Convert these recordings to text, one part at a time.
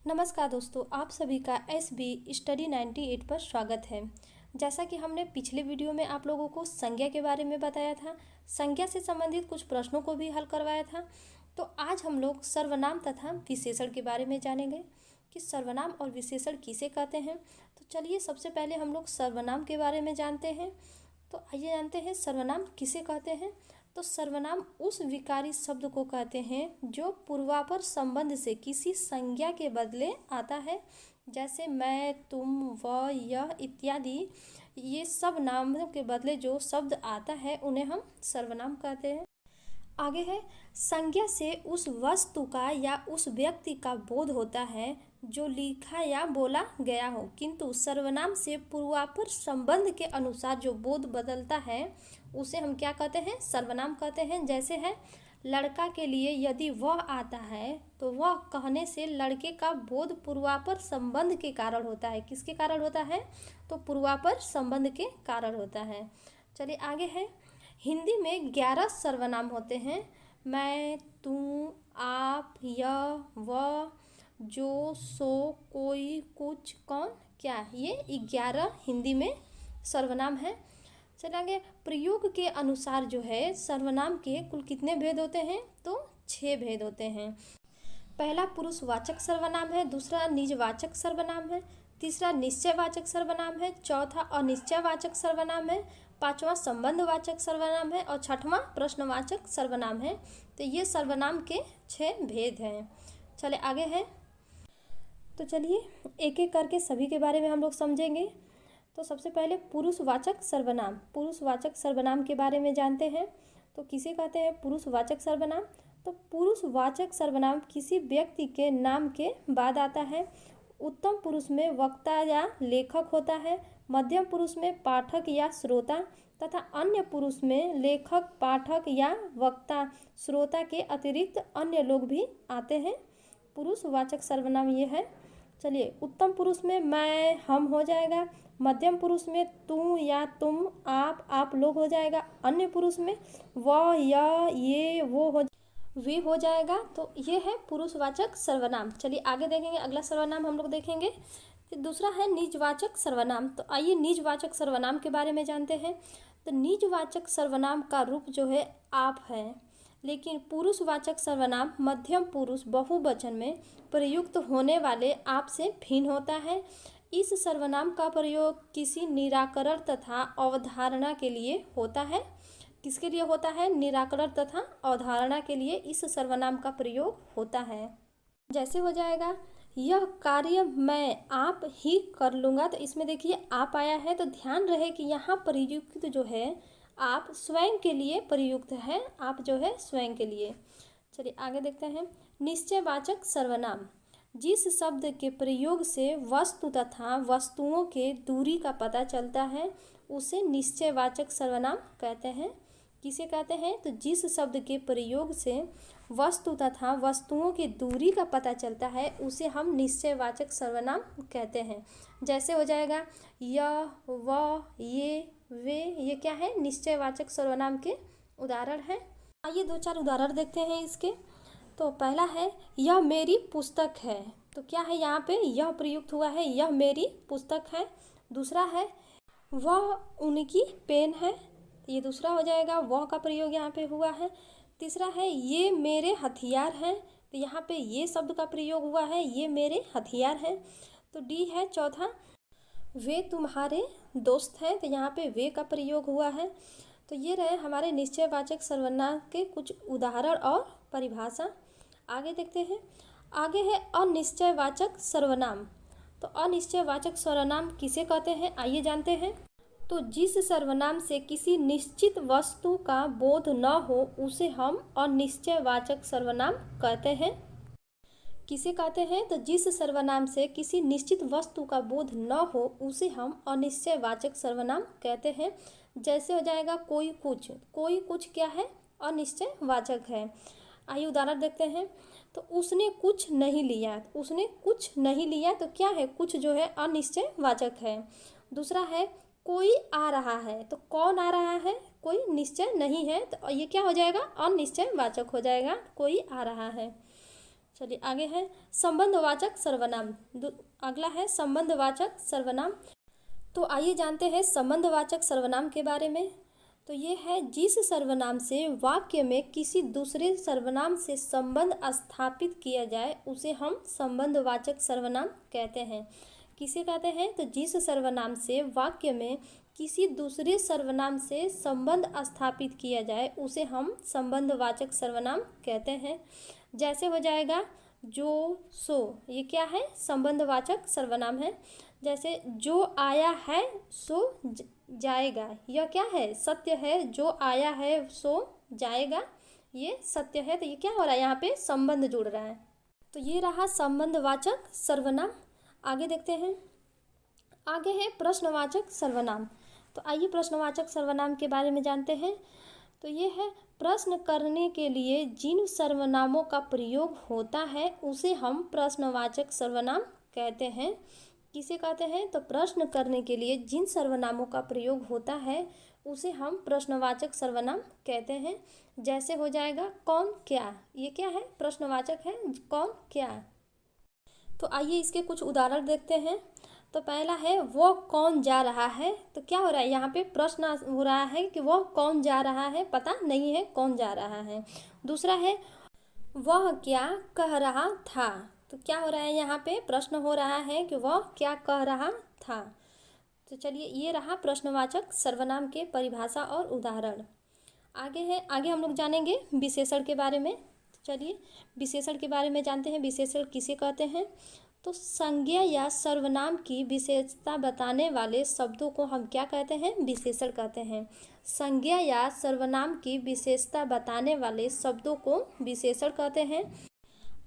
नमस्कार दोस्तों, आप सभी का SB स्टडी 98 पर स्वागत है। जैसा कि हमने पिछले वीडियो में आप लोगों को संज्ञा के बारे में बताया था, संज्ञा से संबंधित कुछ प्रश्नों को भी हल करवाया था। तो आज हम लोग सर्वनाम तथा विशेषण के बारे में जानेंगे कि सर्वनाम और विशेषण किसे कहते हैं। तो चलिए सबसे पहले हम लोग सर्वनाम के बारे में जानते हैं। तो आइए जानते हैं सर्वनाम किसे कहते हैं। तो सर्वनाम उस विकारी शब्द को कहते हैं जो पूर्वापर संबंध से किसी संज्ञा के बदले आता है, जैसे मैं, तुम, वह, यह इत्यादि। ये सब नामों के बदले जो शब्द आता है उन्हें हम सर्वनाम कहते हैं। आगे है, संज्ञा से उस वस्तु का या उस व्यक्ति का बोध होता है जो लिखा या बोला गया हो, किंतु सर्वनाम से पूर्वापर संबंध के अनुसार जो बोध बदलता है उसे हम क्या कहते हैं, सर्वनाम कहते हैं। जैसे है, लड़का के लिए यदि वह आता है तो वह कहने से लड़के का बोध पूर्वापर संबंध के कारण होता है। किसके कारण होता है? तो पूर्वापर संबंध के कारण होता है। चलिए आगे है, हिंदी में 11 सर्वनाम होते हैं। मैं, तू, आप, यह, वह, जो, सो, कोई, कुछ, कौन, क्या, ये 11 हिंदी में सर्वनाम है। चलेंगे, प्रयोग के अनुसार जो है सर्वनाम के कुल कितने भेद होते हैं? तो 6 भेद होते हैं। पहला पुरुषवाचक सर्वनाम है, दूसरा निजवाचक सर्वनाम है, तीसरा निश्चयवाचक सर्वनाम है, चौथा अनिश्चयवाचक सर्वनाम है, पांचवा संबंधवाचक सर्वनाम है और छठवां प्रश्नवाचक सर्वनाम है। तो ये सर्वनाम के 6 भेद हैं। चले आगे है, तो चलिए एक एक करके सभी के बारे में हम लोग समझेंगे। तो सबसे पहले पुरुषवाचक सर्वनाम, पुरुषवाचक सर्वनाम के बारे में जानते हैं। तो किसे कहते हैं पुरुषवाचक सर्वनाम? तो पुरुषवाचक सर्वनाम किसी व्यक्ति के नाम के बाद आता है। उत्तम पुरुष में वक्ता या लेखक होता है, मध्यम पुरुष में पाठक या श्रोता तथा अन्य पुरुष में लेखक, पाठक या वक्ता, श्रोता के अतिरिक्त अन्य लोग भी आते हैं। पुरुषवाचक सर्वनाम ये है। चलिए, उत्तम पुरुष में मैं, हम हो जाएगा, मध्यम पुरुष में तू या तुम, आप लोग हो जाएगा, अन्य पुरुष में वह, यह, ये, वो वे हो जाएगा। तो ये है पुरुषवाचक सर्वनाम। चलिए आगे देखेंगे, अगला सर्वनाम हम लोग देखेंगे। तो दूसरा है निजवाचक सर्वनाम। तो आइए निजवाचक सर्वनाम के बारे में जानते हैं। तो निजवाचक सर्वनाम का रूप जो है आप है, लेकिन पुरुषवाचक सर्वनाम मध्यम पुरुष बहुवचन में प्रयुक्त होने वाले आप से भिन्न होता है। इस सर्वनाम का प्रयोग किसी निराकरण तथा अवधारणा के लिए होता है। किसके लिए होता है? निराकरण तथा अवधारणा के लिए इस सर्वनाम का प्रयोग होता है। जैसे हो जाएगा, यह कार्य मैं आप ही कर लूँगा। तो इसमें देखिए आप आया है, तो ध्यान रहे कि यहाँ प्रयुक्त जो है आप स्वयं के लिए प्रयुक्त है, आप जो है स्वयं के लिए। चलिए आगे देखते हैं, निश्चयवाचक सर्वनाम जिस शब्द के प्रयोग से वस्तु तथा वस्तुओं के दूरी का पता चलता है उसे निश्चयवाचक सर्वनाम कहते हैं। किसे कहते हैं? तो जिस शब्द के प्रयोग से वस्तु तथा वस्तुओं की दूरी का पता चलता है उसे हम निश्चयवाचक सर्वनाम कहते हैं। जैसे हो जाएगा, यह, वह, ये, वे, ये क्या है? निश्चयवाचक सर्वनाम के उदाहरण हैं। आइए 2-4 उदाहरण देखते हैं इसके। तो पहला है, यह मेरी पुस्तक है। तो क्या है यहाँ पे? यह प्रयुक्त हुआ है, यह मेरी पुस्तक है। दूसरा है, वह उनकी पेन है। तो ये दूसरा हो जाएगा, वह का प्रयोग यहाँ पे हुआ है। तीसरा है, ये मेरे हथियार हैं। तो यहाँ पे ये शब्द का प्रयोग हुआ है, ये मेरे हथियार हैं। तो डी है चौथा, वे तुम्हारे दोस्त हैं। तो यहाँ पे वे का प्रयोग हुआ है। तो ये रहे हमारे निश्चयवाचक सर्वनाम के कुछ उदाहरण और परिभाषा। आगे देखते हैं, आगे है अनिश्चयवाचक सर्वनाम। तो अनिश्चयवाचक सर्वनाम किसे कहते हैं, आइए जानते हैं। तो जिस सर्वनाम से किसी निश्चित वस्तु का बोध न हो उसे हम अनिश्चयवाचक सर्वनाम कहते हैं। किसे कहते हैं? तो जिस सर्वनाम से किसी निश्चित वस्तु का बोध न हो उसे हम अनिश्चयवाचक सर्वनाम कहते हैं। जैसे हो जाएगा, कोई कुछ, कोई कुछ क्या है? अनिश्चयवाचक है। आइए उदाहरण देखते हैं। तो उसने कुछ नहीं लिया, उसने कुछ नहीं लिया, तो क्या है? कुछ जो है अनिश्चयवाचक है। दूसरा है, कोई आ रहा है। तो कौन आ रहा है? कोई निश्चय नहीं है, तो ये क्या हो जाएगा? अनिश्चयवाचक हो जाएगा, कोई आ रहा है। चलिए आगे है संबंधवाचक सर्वनाम। अगला है संबंधवाचक सर्वनाम। तो आइए जानते हैं संबंधवाचक सर्वनाम के बारे में। तो ये है जिस सर्वनाम से वाक्य में किसी दूसरे सर्वनाम से संबंध स्थापित किया जाए उसे हम संबंधवाचक सर्वनाम कहते हैं। किसे कहते हैं? तो जिस सर्वनाम से वाक्य में किसी दूसरे सर्वनाम से संबंध स्थापित किया जाए उसे हम संबंधवाचक सर्वनाम कहते हैं। जैसे हो जाएगा जो, सो, ये क्या है? संबंधवाचक सर्वनाम है। जैसे जो आया है सो जाएगा, यह क्या है? सत्य है। जो आया है सो जाएगा, ये सत्य है। तो ये क्या हो रहा है? यहाँ पे संबंध जुड़ रहा है। तो ये रहा संबंधवाचक सर्वनाम। आगे देखते हैं। आगे है प्रश्नवाचक सर्वनाम। तो आइए प्रश्नवाचक सर्वनाम के बारे में जानते हैं। तो ये है प्रश्न करने के लिए जिन सर्वनामों का प्रयोग होता है उसे हम प्रश्नवाचक सर्वनाम कहते हैं। किसे कहते हैं? तो प्रश्न करने के लिए जिन सर्वनामों का प्रयोग होता है उसे हम प्रश्नवाचक सर्वनाम कहते हैं। जैसे हो जाएगा कौन, क्या, ये क्या है? प्रश्नवाचक है। कौन, क्या। तो आइए इसके कुछ उदाहरण देखते हैं। तो पहला है वो कौन जा रहा है। तो क्या हो रहा है? यहाँ पे प्रश्न हो रहा है कि वह कौन जा रहा है, पता नहीं है कौन जा रहा है। दूसरा है वह क्या कह रहा था। तो क्या हो रहा है? यहाँ पे प्रश्न हो रहा है कि वह क्या कह रहा था। तो चलिए ये रहा प्रश्नवाचक सर्वनाम के परिभाषा और उदाहरण। आगे हम लोग जानेंगे विशेषण के बारे में। तो चलिए विशेषण के बारे में जानते हैं। विशेषण किसे कहते हैं? तो संज्ञा या सर्वनाम की विशेषता बताने वाले शब्दों को हम क्या कहते हैं? विशेषण कहते हैं। संज्ञा या सर्वनाम की विशेषता बताने वाले शब्दों को विशेषण कहते हैं।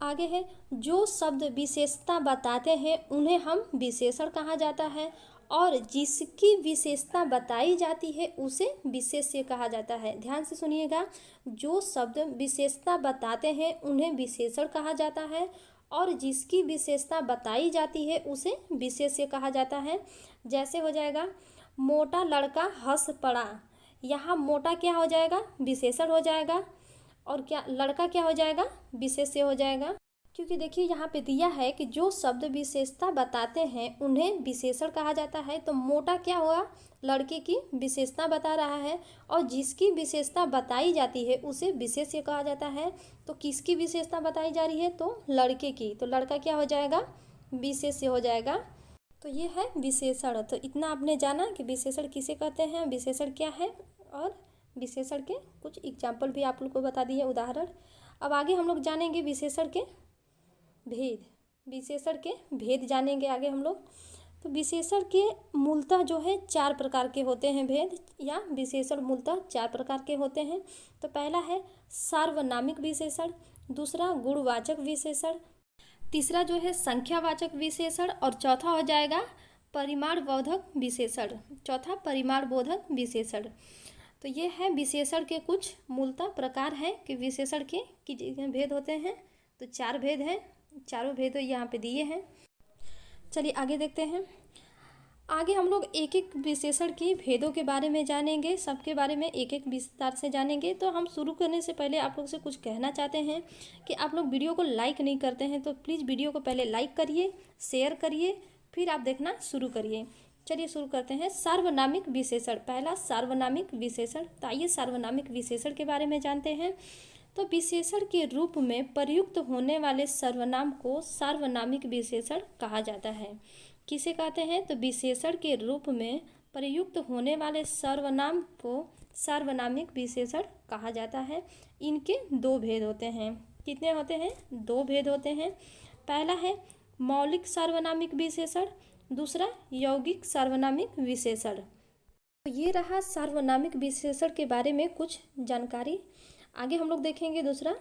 आगे है जो शब्द विशेषता बताते हैं उन्हें हम विशेषण कहा जाता है और जिसकी विशेषता बताई जाती है उसे विशेष्य कहा जाता है। ध्यान से सुनिएगा, जो शब्द विशेषता बताते हैं उन्हें विशेषण कहा जाता है और जिसकी विशेषता बताई जाती है उसे विशेष्य कहा जाता है। जैसे हो जाएगा मोटा लड़का हंस पड़ा। यहाँ मोटा क्या हो जाएगा? विशेषण हो जाएगा। और क्या लड़का क्या हो जाएगा? विशेष्य हो जाएगा। क्योंकि देखिए यहाँ पे दिया है कि जो शब्द विशेषता बताते हैं उन्हें विशेषण कहा जाता है। तो मोटा क्या हुआ? लड़के की विशेषता बता रहा है और जिसकी विशेषता बताई जाती है उसे विशेष्य कहा जाता है। तो किसकी विशेषता बताई जा रही है? तो लड़के की। तो लड़का क्या हो जाएगा? विशेष्य हो जाएगा। तो ये है विशेषण। तो इतना आपने जाना कि विशेषण किसे कहते हैं, विशेषण क्या है, और विशेषण के कुछ एग्जाम्पल भी आप लोग को बता दिए, उदाहरण। अब आगे हम लोग जानेंगे विशेषण के भेद। विशेषण के भेद जानेंगे आगे हम लोग। तो विशेषण के मूलतः जो है 4 प्रकार के होते हैं भेद, या विशेषण मूलतः 4 प्रकार के होते हैं। तो पहला है सार्वनामिक विशेषण, दूसरा गुणवाचक विशेषण, तीसरा जो है संख्यावाचक विशेषण और चौथा हो जाएगा परिमाणबोधक विशेषण। चौथा परिमाणबोधक विशेषण। तो ये है विशेषण के कुछ मूलतः प्रकार हैं कि विशेषण के भेद होते हैं। तो 4 भेद हैं, चारों भेद यहाँ पे दिए हैं। चलिए आगे देखते हैं। आगे हम लोग एक एक विशेषण के भेदों के बारे में जानेंगे, सबके बारे में एक एक विस्तार से जानेंगे। तो हम शुरू करने से पहले आप लोग से कुछ कहना चाहते हैं कि आप लोग वीडियो को लाइक नहीं करते हैं तो प्लीज़ वीडियो को पहले लाइक करिए, शेयर करिए, फिर आप देखना शुरू करिए। चलिए शुरू करते हैं। सार्वनामिक विशेषण। पहला सार्वनामिक विशेषण। तो आइए सार्वनामिक विशेषण के बारे में जानते हैं। तो विशेषण के रूप में प्रयुक्त होने वाले सर्वनाम को सार्वनामिक विशेषण कहा जाता है। किसे कहते हैं? तो विशेषण के रूप में प्रयुक्त होने वाले सर्वनाम को सार्वनामिक विशेषण कहा जाता है। इनके 2 भेद होते हैं। कितने होते हैं? 2 भेद होते हैं। पहला है मौलिक सार्वनामिक विशेषण, दूसरा यौगिक सार्वनामिक विशेषण। तो ये रहा सार्वनामिक विशेषण के बारे में कुछ जानकारी। आगे हम लोग देखेंगे दूसरा।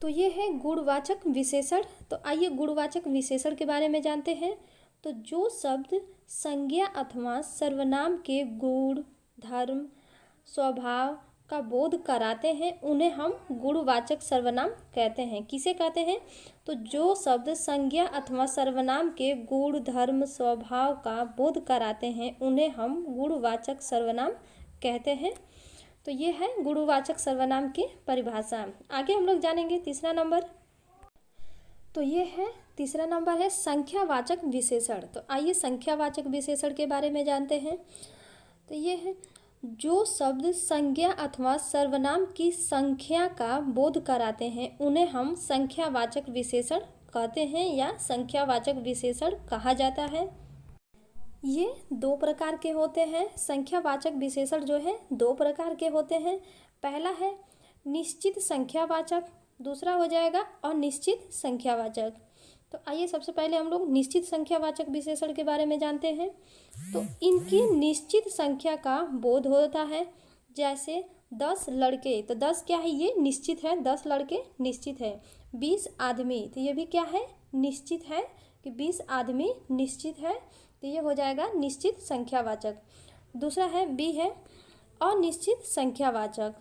तो ये है गुणवाचक विशेषण। तो आइए गुणवाचक विशेषण के बारे में जानते हैं। तो जो शब्द संज्ञा अथवा सर्वनाम के गुण, धर्म, स्वभाव का बोध कराते हैं उन्हें हम गुणवाचक सर्वनाम कहते हैं। किसे कहते हैं? तो जो शब्द संज्ञा अथवा सर्वनाम के गुण, धर्म, स्वभाव का बोध कराते हैं उन्हें हम गुणवाचक सर्वनाम कहते हैं। तो ये है गुणवाचक सर्वनाम की परिभाषा। आगे हम लोग जानेंगे तीसरा नंबर। तो ये है तीसरा नंबर है संख्यावाचक विशेषण। तो आइए संख्यावाचक विशेषण के बारे में जानते हैं। तो ये है जो शब्द संज्ञा अथवा सर्वनाम की संख्या का बोध कराते हैं उन्हें हम संख्यावाचक विशेषण कहते हैं या संख्यावाचक विशेषण कहा जाता है। ये दो प्रकार के होते हैं। संख्यावाचक विशेषण जो है दो प्रकार के होते हैं। पहला है निश्चित संख्यावाचक, दूसरा हो जाएगा अनिश्चित संख्यावाचक। तो आइए सबसे पहले हम लोग निश्चित संख्यावाचक विशेषण के बारे में जानते हैं। तो इनकी निश्चित संख्या का बोध होता है। जैसे 10 लड़के, तो 10 क्या है, ये निश्चित है, 10 लड़के निश्चित है। 20 आदमी, तो ये भी क्या है, निश्चित है कि 20 आदमी निश्चित है। तो ये हो जाएगा निश्चित संख्यावाचक। दूसरा है बी है अनिश्चित संख्यावाचक।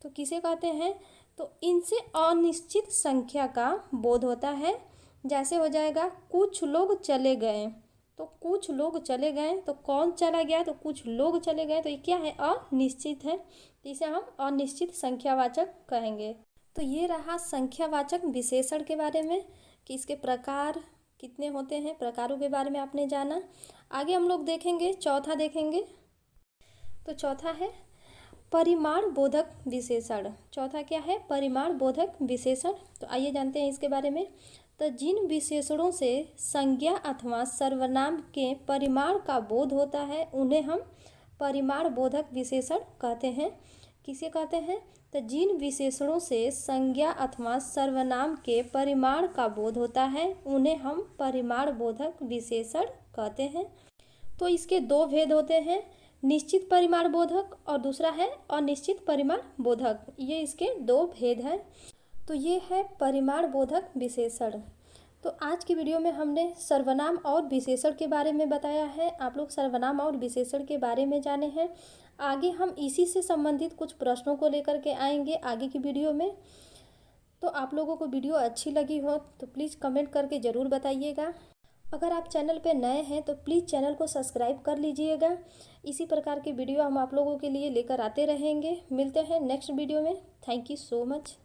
तो किसे कहते हैं, तो इनसे अनिश्चित संख्या का बोध होता है। जैसे हो जाएगा कुछ लोग चले गए, तो कुछ लोग चले गए, तो कौन चला गया, तो कुछ लोग चले गए, तो ये क्या है, अनिश्चित है। तो इसे हम अनिश्चित संख्यावाचक कहेंगे। तो ये रहा संख्यावाचक विशेषण के बारे में कि इसके प्रकार कितने होते हैं, प्रकारों के बारे में आपने जाना। आगे हम लोग देखेंगे, चौथा देखेंगे। तो चौथा है परिमाण बोधक विशेषण। चौथा क्या है, परिमाण बोधक विशेषण। तो आइए जानते हैं इसके बारे में। तो जिन विशेषणों से संज्ञा अथवा सर्वनाम के परिमाण का बोध होता है उन्हें हम परिमाण बोधक विशेषण कहते हैं। किसे कहते हैं, तो जिन विशेषणों से संज्ञा अथवा सर्वनाम के परिमाण का बोध होता है उन्हें हम परिमाण बोधक विशेषण कहते हैं। तो इसके दो भेद होते हैं, निश्चित परिमाण बोधक और दूसरा है अनिश्चित परिमाण बोधक। ये इसके दो भेद हैं। तो ये है परिमाण बोधक विशेषण। तो आज की वीडियो में हमने सर्वनाम और विशेषण के बारे में बताया है। आप लोग सर्वनाम और विशेषण के बारे में जाने हैं। आगे हम इसी से संबंधित कुछ प्रश्नों को लेकर के आएंगे आगे की वीडियो में। तो आप लोगों को वीडियो अच्छी लगी हो तो प्लीज़ कमेंट करके ज़रूर बताइएगा। अगर आप चैनल पे नए हैं तो प्लीज़ चैनल को सब्सक्राइब कर लीजिएगा। इसी प्रकार की वीडियो हम आप लोगों के लिए लेकर आते रहेंगे। मिलते हैं नेक्स्ट वीडियो में। Thank you so much.